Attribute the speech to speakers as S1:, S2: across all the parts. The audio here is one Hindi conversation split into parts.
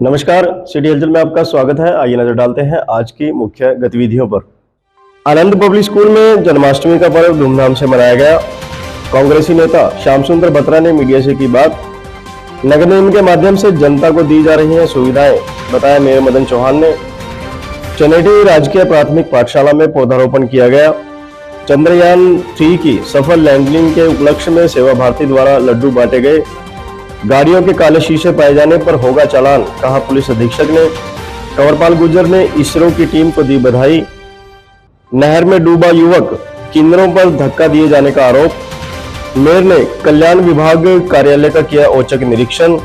S1: नमस्कार, सिटी हलचल में आपका स्वागत है। आइए नजर डालते हैं आज की मुख्य गतिविधियों पर। आनंद पब्लिक स्कूल में जन्माष्टमी का पर्व धूमधाम से मनाया गया। कांग्रेसी नेता श्याम सुंदर बत्रा ने मीडिया से की बात। नगर निगम के माध्यम से जनता को दी जा रही हैं सुविधाएं, बताया मेयर मदन चौहान ने। चनेटी राजकीय प्राथमिक पाठशाला में पौधारोपण किया गया। चंद्रयान 3 की सफल लैंडिंग के उपलक्ष्य में सेवा भारती द्वारा लड्डू बांटे गए। गाड़ियों के काले शीशे पाए जाने पर होगा चालान, कहा पुलिस अधीक्षक ने। कंवरपाल गुर्जर ने इसरो की टीम को दी बधाई। नहर में डूबा युवक, किन्नरों पर धक्का दिए जाने का आरोप। मेयर ने कल्याण विभाग कार्यालय का किया औचक निरीक्षण।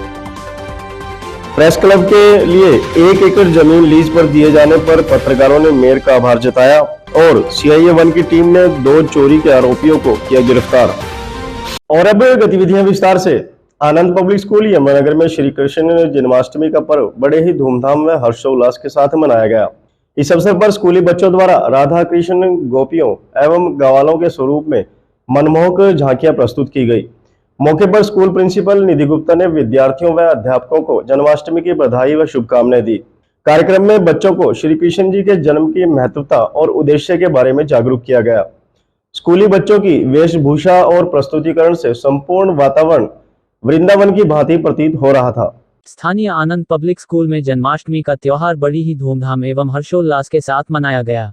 S1: प्रेस क्लब के लिए 1 एकड़ जमीन लीज पर दिए जाने पर पत्रकारों ने मेयर का आभार जताया और CIA 1 की टीम ने 2 चोरी के आरोपियों को किया गिरफ्तार। और अब गतिविधियां विस्तार से। आनंद पब्लिक स्कूल यमुनानगर में श्री कृष्ण जन्माष्टमी का पर्व बड़े ही धूमधाम व हर्षोल्लास के साथ मनाया गया। इस अवसर पर स्कूली बच्चों द्वारा राधा कृष्ण, गोपियों एवं ग्वालों के स्वरूप में मनमोहक झांकियां प्रस्तुत की गई। मौके पर स्कूल प्रिंसिपल निधि गुप्ता ने विद्यार्थियों व अध्यापकों को जन्माष्टमी की बधाई व शुभकामनाएं दी। कार्यक्रम में बच्चों को श्री कृष्ण जी के जन्म की महत्वता और उद्देश्य के बारे में जागरूक किया गया। स्कूली बच्चों की वेशभूषा और प्रस्तुतिकरण से संपूर्ण वातावरण वृंदावन की भांति प्रतीत हो रहा था।
S2: स्थानीय आनंद पब्लिक स्कूल में जन्माष्टमी का त्योहार बड़ी ही धूमधाम एवं हर्षोल्लास के साथ मनाया गया।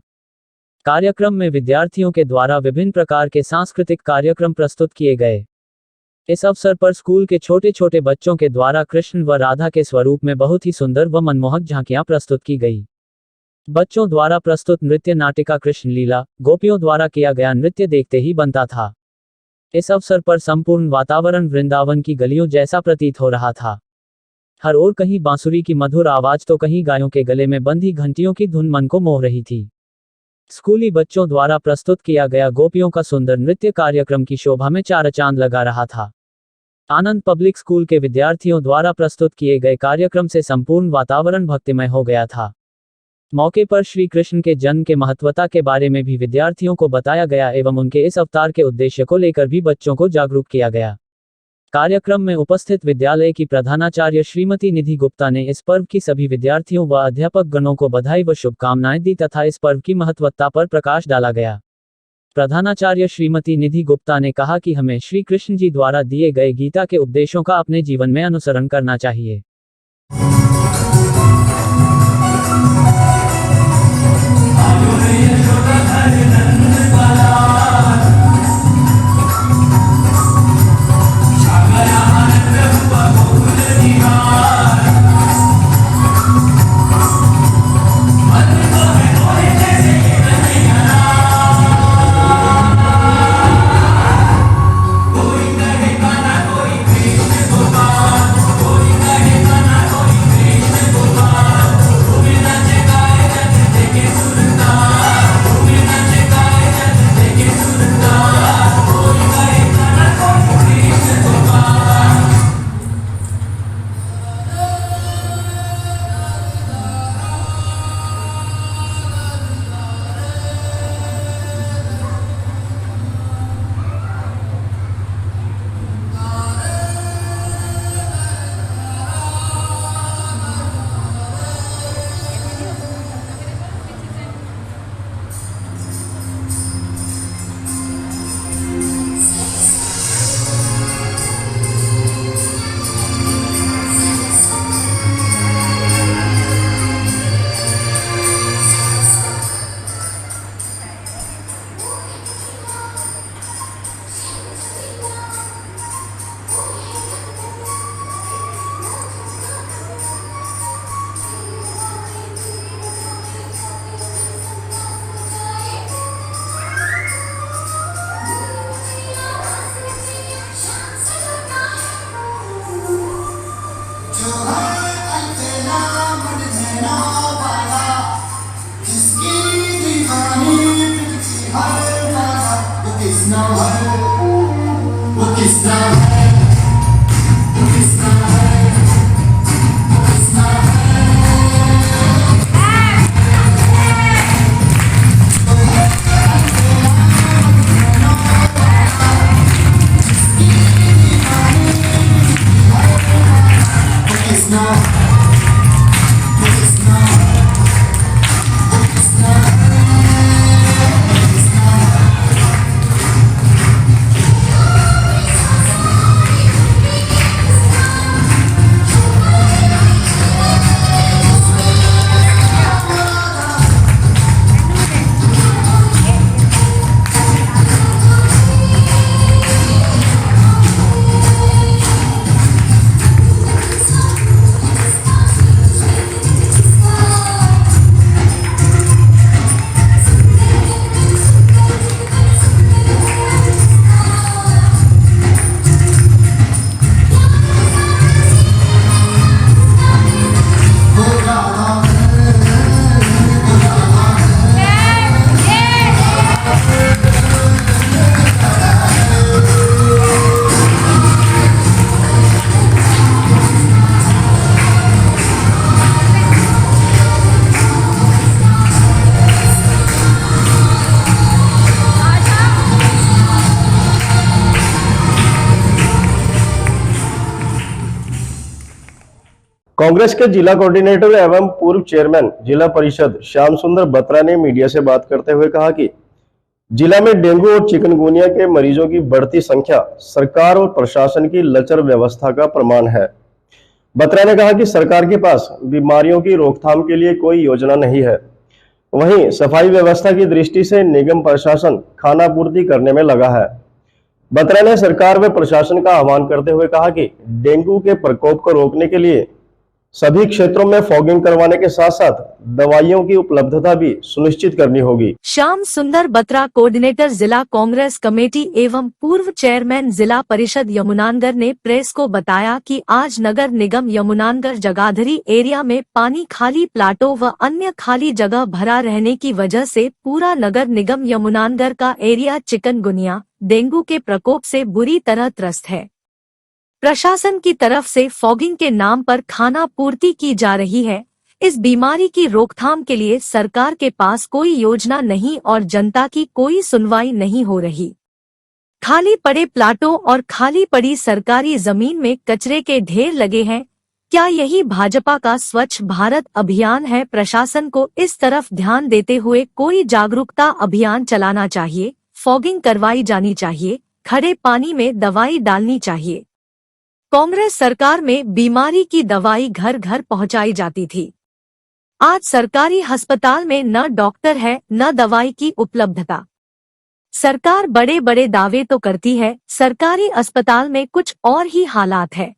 S2: कार्यक्रम में विद्यार्थियों के द्वारा विभिन्न प्रकार के सांस्कृतिक कार्यक्रम प्रस्तुत किए गए। इस अवसर पर स्कूल के छोटे छोटे बच्चों के द्वारा कृष्ण व राधा के स्वरूप में बहुत ही सुंदर व मनमोहक झांकियां प्रस्तुत की गई। बच्चों द्वारा प्रस्तुत नृत्य नाटिका कृष्ण लीला, गोपियों द्वारा किया गया नृत्य देखते ही बनता था। इस अवसर पर संपूर्ण वातावरण वृंदावन की गलियों जैसा प्रतीत हो रहा था। हर ओर कहीं बांसुरी की मधुर आवाज तो कहीं गायों के गले में बंधी घंटियों की धुन मन को मोह रही थी। स्कूली बच्चों द्वारा प्रस्तुत किया गया गोपियों का सुंदर नृत्य कार्यक्रम की शोभा में चार चांद लगा रहा था। आनंद पब्लिक स्कूल के विद्यार्थियों द्वारा प्रस्तुत किए गए कार्यक्रम से संपूर्ण वातावरण भक्तिमय हो गया था। मौके पर श्री कृष्ण के जन्म के महत्वता के बारे में भी विद्यार्थियों को बताया गया एवं उनके इस अवतार के उद्देश्य को लेकर भी बच्चों को जागरूक किया गया। कार्यक्रम में उपस्थित विद्यालय की प्रधानाचार्य श्रीमती निधि गुप्ता ने इस पर्व की सभी विद्यार्थियों व अध्यापक गणों को बधाई व शुभकामनाएं दी तथा इस पर्व की महत्वता पर प्रकाश डाला गया। प्रधानाचार्य श्रीमती निधि गुप्ता ने कहा कि हमें श्री कृष्ण जी द्वारा दिए गए गीता के उपदेशों का अपने जीवन में अनुसरण करना चाहिए।
S1: कांग्रेस के जिला कोऑर्डिनेटर एवं पूर्व चेयरमैन जिला परिषद श्याम सुंदर बत्रा ने मीडिया से बात करते हुए कहा कि जिला में डेंगू और चिकनगुनिया के मरीजों की बढ़ती संख्या सरकार और प्रशासन की लचर व्यवस्था का प्रमाण है। बत्रा ने कहा कि सरकार के पास बीमारियों की रोकथाम के लिए कोई योजना नहीं है। वहीं सफाई व्यवस्था की दृष्टि से निगम प्रशासन खानापूर्ति करने में लगा है। बत्रा ने सरकार व प्रशासन का आह्वान करते हुए कहा कि डेंगू के प्रकोप को रोकने के लिए सभी क्षेत्रों में फॉगिंग करवाने के साथ साथ दवाइयों की उपलब्धता भी सुनिश्चित करनी होगी।
S3: श्याम सुंदर बत्रा, कोऑर्डिनेटर जिला कांग्रेस कमेटी एवं पूर्व चेयरमैन जिला परिषद यमुनानगर ने प्रेस को बताया कि आज नगर निगम यमुनानगर जगाधरी एरिया में पानी, खाली प्लाटों व अन्य खाली जगह भरा रहने की वजह से पूरा नगर निगम यमुनानगर का एरिया चिकनगुनिया, डेंगू के प्रकोप से बुरी तरह त्रस्त है। प्रशासन की तरफ से फॉगिंग के नाम पर खाना पूर्ति की जा रही है। इस बीमारी की रोकथाम के लिए सरकार के पास कोई योजना नहीं और जनता की कोई सुनवाई नहीं हो रही। खाली पड़े प्लाटों और खाली पड़ी सरकारी जमीन में कचरे के ढेर लगे हैं। क्या यही भाजपा का स्वच्छ भारत अभियान है? प्रशासन को इस तरफ ध्यान देते हुए कोई जागरूकता अभियान चलाना चाहिए। फॉगिंग करवाई जानी चाहिए। खड़े पानी में दवाई डालनी चाहिए। कांग्रेस सरकार में बीमारी की दवाई घर घर पहुंचाई जाती थी। आज सरकारी अस्पताल में न डॉक्टर है न दवाई की उपलब्धता। सरकार बड़े बड़े दावे तो करती है, सरकारी अस्पताल में कुछ और ही हालात है।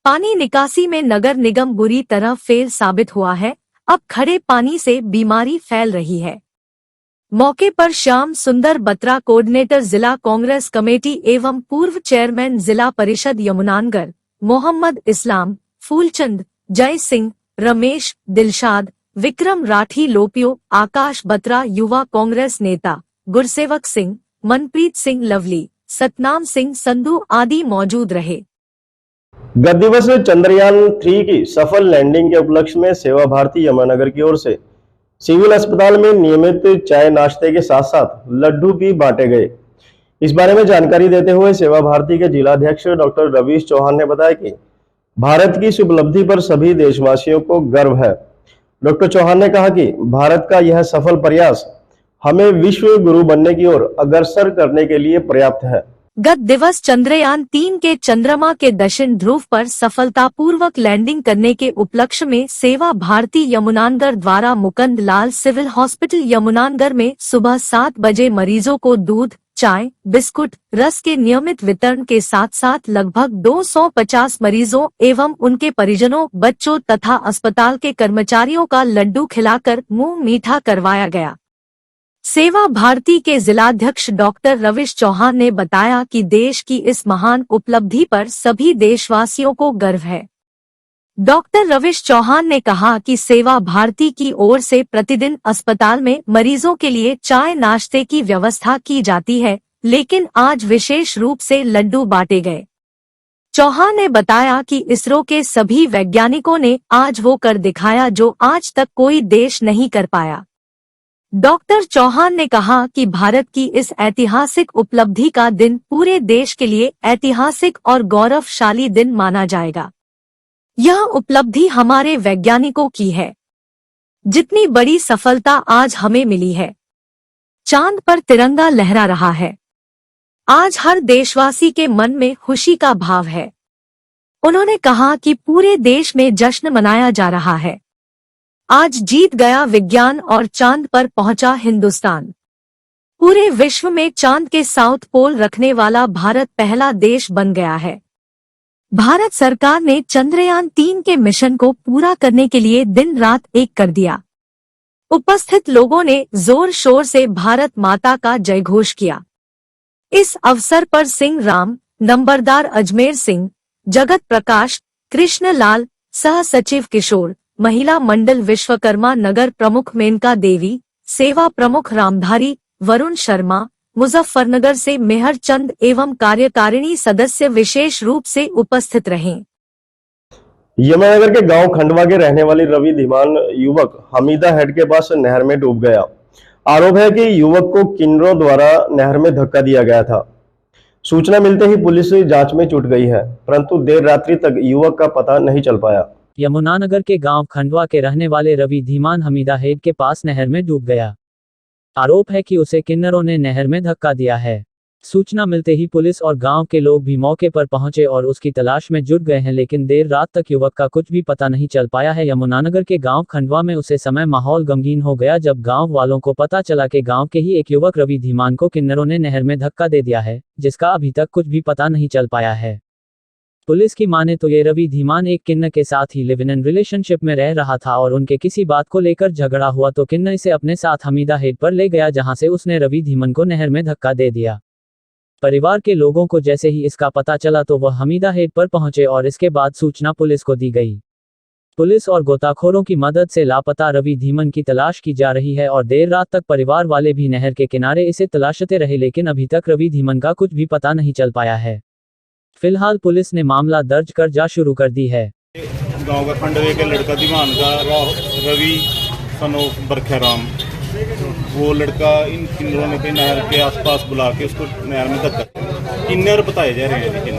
S3: पानी निकासी में नगर निगम बुरी तरह फेल साबित हुआ है। अब खड़े पानी से बीमारी फैल रही है। मौके पर श्याम सुंदर बत्रा, कोऑर्डिनेटर जिला कांग्रेस कमेटी एवं पूर्व चेयरमैन जिला परिषद यमुनानगर, मोहम्मद इस्लाम, फूलचंद, जय सिंह, रमेश, दिलशाद, विक्रम राठी लोपियो, आकाश बत्रा, युवा कांग्रेस नेता गुरसेवक सिंह, मनप्रीत सिंह लवली, सतनाम सिंह संधू आदि मौजूद रहे।
S1: गत दिवस चंद्रयान 3 की सफल लैंडिंग के उपलक्ष्य में सेवा भारती यमुनानगर की ओर से सिविल अस्पताल में नियमित चाय नाश्ते के साथ साथ लड्डू भी बांटे गए। इस बारे में जानकारी देते हुए सेवा भारती के जिलाध्यक्ष डॉक्टर रवीश चौहान ने बताया कि भारत की इस उपलब्धि पर सभी देशवासियों को गर्व है। डॉक्टर चौहान ने कहा कि भारत का यह सफल प्रयास हमें विश्व गुरु बनने की ओर अग्रसर करने के लिए पर्याप्त है।
S3: गत दिवस चंद्रयान 3 के चंद्रमा के दक्षिण ध्रुव पर सफलतापूर्वक लैंडिंग करने के उपलक्ष्य में सेवा भारती यमुनानगर द्वारा मुकुंद लाल सिविल हॉस्पिटल यमुनानगर में सुबह 7 बजे मरीजों को दूध, चाय, बिस्कुट, रस के नियमित वितरण के साथ साथ लगभग 250 मरीजों एवं उनके परिजनों, बच्चों तथा अस्पताल के कर्मचारियों का लड्डू खिलाकर मुंह मीठा करवाया गया। सेवा भारती के जिलाध्यक्ष डॉक्टर रवीश चौहान ने बताया कि देश की इस महान उपलब्धि पर सभी देशवासियों को गर्व है। डॉक्टर रवीश चौहान ने कहा कि सेवा भारती की ओर से प्रतिदिन अस्पताल में मरीजों के लिए चाय नाश्ते की व्यवस्था की जाती है, लेकिन आज विशेष रूप से लड्डू बांटे गए। चौहान ने बताया कि इसरो के सभी वैज्ञानिकों ने आज वो कर दिखाया जो आज तक कोई देश नहीं कर पाया। डॉक्टर चौहान ने कहा कि भारत की इस ऐतिहासिक उपलब्धि का दिन पूरे देश के लिए ऐतिहासिक और गौरवशाली दिन माना जाएगा। यह उपलब्धि हमारे वैज्ञानिकों की है। जितनी बड़ी सफलता आज हमें मिली है, चांद पर तिरंगा लहरा रहा है। आज हर देशवासी के मन में खुशी का भाव है। उन्होंने कहा कि पूरे देश में जश्न मनाया जा रहा है। आज जीत गया विज्ञान और चांद पर पहुंचा हिंदुस्तान। पूरे विश्व में चांद के साउथ पोल रखने वाला भारत पहला देश बन गया है। भारत सरकार ने चंद्रयान 3 के मिशन को पूरा करने के लिए दिन रात एक कर दिया। उपस्थित लोगों ने जोर शोर से भारत माता का जयघोष किया। इस अवसर पर सिंह राम, नंबरदार अजमेर सिंह, जगत प्रकाश, कृष्ण लाल, सह सचिव किशोर, महिला मंडल विश्वकर्मा नगर प्रमुख मेनका देवी, सेवा प्रमुख रामधारी, वरुण शर्मा, मुजफ्फरनगर से मेहर चंद एवं कार्यकारिणी सदस्य विशेष रूप से उपस्थित रहे।
S1: यमुनानगर के गांव खंडवा के रहने वाली रवि धीमान युवक हमीदा हेड के पास नहर में डूब गया। आरोप है कि युवक को किन्नरों द्वारा नहर में धक्का दिया गया था। सूचना मिलते ही पुलिस जांच में जुट गई है, परंतु देर रात्रि तक युवक का पता नहीं चल पाया।
S2: यमुनानगर के गांव खंडवा के रहने वाले रवि धीमान हमीदा हेड के पास नहर में डूब गया। आरोप है कि उसे किन्नरों ने नहर में धक्का दिया है। सूचना मिलते ही पुलिस और गांव के लोग भी मौके पर पहुंचे और उसकी तलाश में जुट गए हैं, लेकिन देर रात तक युवक का कुछ भी पता नहीं चल पाया है। यमुनानगर के गांव खंडवा में उसे समय माहौल गमगीन हो गया जब गांव वालों को पता चला कि गांव के ही एक युवक रवि धीमान को किन्नरों ने नहर में धक्का दे दिया है, जिसका अभी तक कुछ भी पता नहीं चल पाया है। पुलिस की माने तो ये रवि धीमान एक किन्नर के साथ ही लिव इन रिलेशनशिप में रह रहा था और उनके किसी बात को लेकर झगड़ा हुआ तो किन्नर इसे अपने साथ हमीदा हेड पर ले गया, जहां से उसने रवि धीमान को नहर में धक्का दे दिया। परिवार के लोगों को जैसे ही इसका पता चला तो वह हमीदा हेड पर पहुंचे और इसके बाद सूचना पुलिस को दी गई। पुलिस और गोताखोरों की मदद से लापता रवि धीमान की तलाश की जा रही है और देर रात तक परिवार वाले भी नहर के किनारे इसे तलाशते रहे, लेकिन अभी तक रवि धीमान का कुछ भी पता नहीं चल पाया है। फिलहाल पुलिस ने मामला दर्ज कर जांच शुरू कर दी है।
S4: गांव का खंडवे के लड़का धीमान का रवि सनो बरखेराम, वो लड़का इन किन्नरों ने कहीं नहर के आसपास बुला के उसको नहर में धक्का, किन्नर बताए जा रहे हैं। लेकिन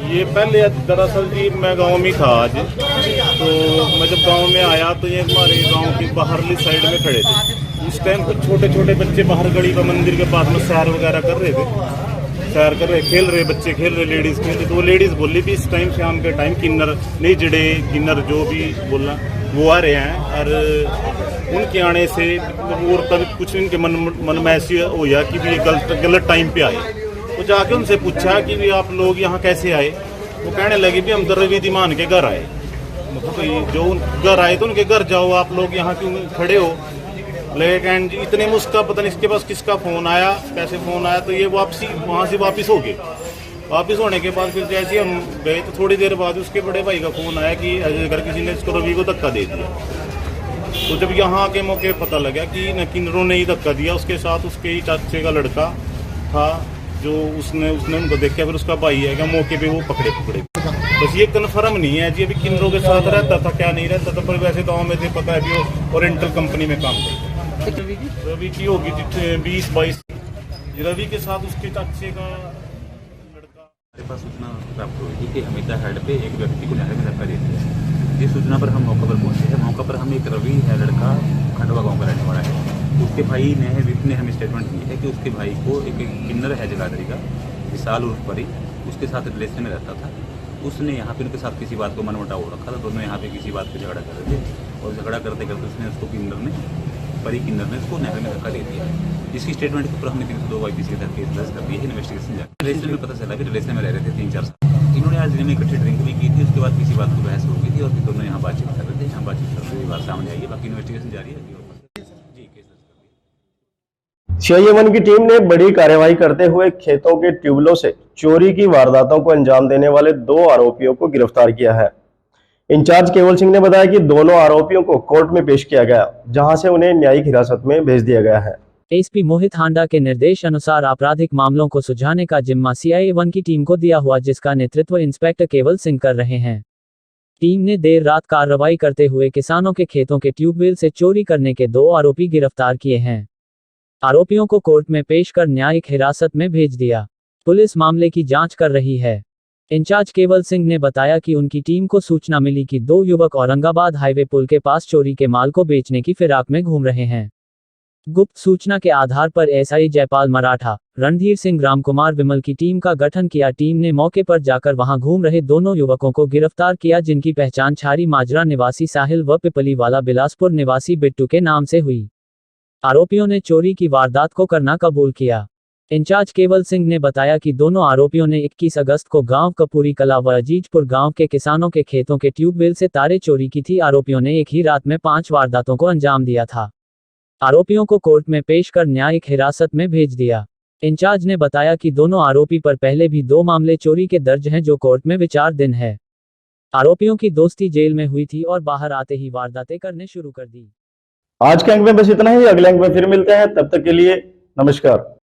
S4: ये पहले दरअसल जी मैं गांव में था आज, तो मैं जब गांव में आया तो ये हमारे गांव की बाहरली साइड में खड़े थे। उस टाइम कुछ छोटे छोटे बच्चे बाहर गली का मंदिर के पास में सैर वगैरह कर रहे थे, सैर कर रहे, खेल रहे, बच्चे खेल रहे, लेडीज़ खेल रहे। तो वो लेडीज़ बोली भी इस टाइम शाम के टाइम किन्नर नहीं जड़े किन्नर जो भी बोलना वो आ रहे हैं, और उनके आने से और कभी कुछ इनके मन में ऐसी हो गया कि भी ये गलत टाइम पे आए। तो जाके उनसे पूछा कि भी आप लोग यहाँ कैसे आए। वो कहने लगे भी हम तो रवि धीमान के घर आए। मतलब जो घर आए तो उनके घर जाओ, आप लोग यहाँ क्यों खड़े हो। लेकिन इतने में उसका पता नहीं इसके पास किसका फ़ोन आया, कैसे फ़ोन आया, तो ये वापसी वहाँ से वापस हो गए। वापस होने के बाद फिर जैसे हम गए तो थोड़ी देर बाद उसके बड़े भाई का फ़ोन आया कि अगर किसी ने इसको रवि को धक्का दे दिया। तो जब यहाँ के मौके पता लगा कि न किन्नरों ने ही धक्का दिया, उसके साथ उसके ही चाचे का लड़का था जो उसने उनको देखा, फिर उसका भाई है क्या मौके पे वो पकड़े। बस ये कन्फर्म नहीं है जी अभी किन्नरों के साथ रहता था क्या नहीं रहता था, पर वैसे गाँव में से पता है कि वो ओरिएंटल कंपनी में काम करता। रवि की होगी 20-22। रवि के साथ उसके चाचे का लड़का।
S5: हमारे पास सूचना प्राप्त हुई थी कि हमीदा हेड पे एक व्यक्ति को नहर में धक्का दे दिया। इस सूचना पर हम मौके पर पहुंचे हैं। मौके पर हम एक रवि है लड़का खंडवा गांव का रहने वाला है, उसके भाई ने हमें स्टेटमेंट दी है कि उसके भाई को एक किन्नर है जगाधरी का विशाल उर्फ परी, उसके साथ रिलेशन में रहता था। उसने यहाँ पे उनके साथ किसी बात को मनमुटाव हो रखा था, दोनों यहाँ पे किसी बात पर झगड़ा कर रहे थे और झगड़ा करते करते उसने उसको परी किन्नर ने उसको नहर में धक्का दे दिया। जिसकी स्टेटमेंट के ऊपर हमने 302 IPC के तहत केस दर्ज कर दिया है। इन्वेस्टिगेशन जारी। रिलेशन में पता चला कि रिलेशन में रह रहे थे 3-4 साल। इन्होंने आज दिन में इकट्ठे ड्रिंक भी की थी, उसके बाद किसी बात को बहस हो गई थी और फिर दोनों यहाँ बातचीत कर रहे थे। यहाँ बातचीत करते हुए बात सामने आई है। बाकी इन्वेस्टिगेशन जारी है जी, केस दर्ज कर दिया।
S1: CIA-1 की टीम ने बड़ी कार्यवाही करते हुए खेतों के ट्यूबवेलों से चोरी की वारदातों को अंजाम देने वाले 2 आरोपियों को गिरफ्तार किया है। इंचार्ज केवल सिंह ने बताया कि दोनों आरोपियों को कोर्ट में पेश किया गया, जहां से उन्हें न्यायिक हिरासत में भेज दिया गया है।
S2: एसपी मोहित हांडा के निर्देश अनुसार आपराधिक मामलों को सुलझाने का जिम्मा CIA-1 की टीम को दिया हुआ, जिसका नेतृत्व इंस्पेक्टर केवल सिंह कर रहे हैं। टीम ने देर रात कार्रवाई करते हुए किसानों के खेतों के ट्यूबवेल से चोरी करने के 2 आरोपी गिरफ्तार किए हैं। आरोपियों को कोर्ट में पेश कर न्यायिक हिरासत में भेज दिया। पुलिस मामले की जांच कर रही है। इंचार्ज केवल सिंह ने बताया कि उनकी टीम को सूचना मिली कि 2 युवक औरंगाबाद हाईवे पुल के पास चोरी के माल को बेचने की फिराक में घूम रहे हैं। गुप्त सूचना के आधार पर SI जयपाल मराठा, रणधीर सिंह, रामकुमार विमल की टीम का गठन किया। टीम ने मौके पर जाकर वहां घूम रहे दोनों युवकों को गिरफ्तार किया, जिनकी पहचान छारी माजरा निवासी साहिल व पिपलीवाला बिलासपुर निवासी बिट्टू के नाम से हुई। आरोपियों ने चोरी की वारदात को करना कबूल किया। इंचार्ज केवल सिंह ने बताया कि दोनों आरोपियों ने 21 अगस्त को गांव कपूरी कला व अजीजपुर गांव के किसानों के खेतों के ट्यूबवेल से तारे चोरी की थी। आरोपियों ने एक ही रात में 5 वारदातों को अंजाम दिया था। आरोपियों को कोर्ट में पेश कर न्यायिक हिरासत में भेज दिया। इंचार्ज ने बताया कि दोनों आरोपी पर पहले भी 2 मामले चोरी के दर्ज हैं, जो कोर्ट में विचाराधीन है। आरोपियों की दोस्ती जेल में हुई थी और बाहर आते ही वारदातें करने शुरू कर दी।
S1: आज के अंक में बस इतना ही। अगले अंक में फिर मिलते हैं, तब तक के लिए नमस्कार।